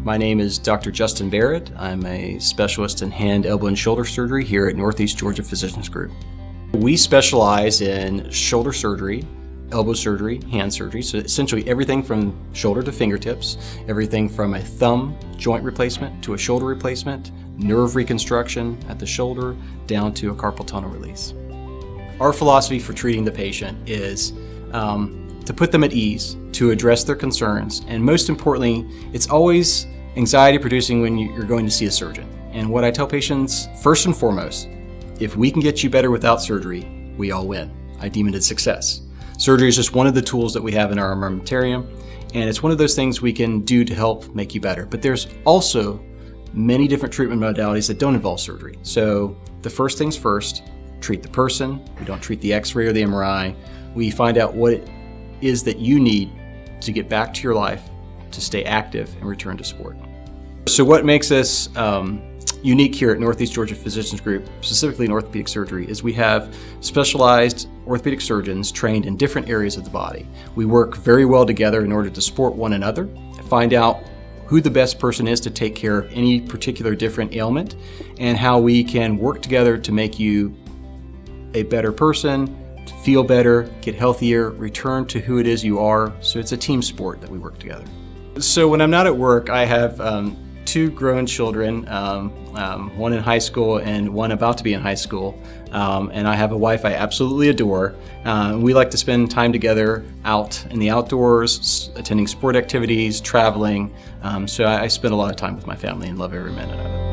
My name is Dr. Justin Barrett. I'm a specialist in hand, elbow, and shoulder surgery here at Northeast Georgia Physicians Group. We specialize in shoulder surgery, elbow surgery, hand surgery, so essentially everything from shoulder to fingertips, everything from a thumb joint replacement to a shoulder replacement, nerve reconstruction at the shoulder, down to a carpal tunnel release. Our philosophy for treating the patient is to put them at ease, to address their concerns, and most importantly, it's always anxiety producing when you're going to see a surgeon. And what I tell patients, first and foremost, if we can get you better without surgery, we all win. I deem it a success. Surgery is just one of the tools that we have in our armamentarium, and it's one of those things we can do to help make you better. But there's also many different treatment modalities that don't involve surgery. So the first things first, treat the person. We don't treat the x-ray or the MRI. We find out what it is that you need to get back to your life, to stay active and return to sport. So what makes us unique here at Northeast Georgia Physicians Group, specifically in orthopedic surgery, is we have specialized orthopedic surgeons trained in different areas of the body. We work very well together in order to support one another, find out who the best person is to take care of any particular different ailment, and how we can work together to make you a better person, to feel better, get healthier, return to who it is you are. So it's a team sport that we work together. So when I'm not at work, I have two grown children, one in high school and one about to be in high school. And I have a wife I absolutely adore. We like to spend time together out in the outdoors, attending sport activities, traveling. So I spend a lot of time with my family and love every minute of it.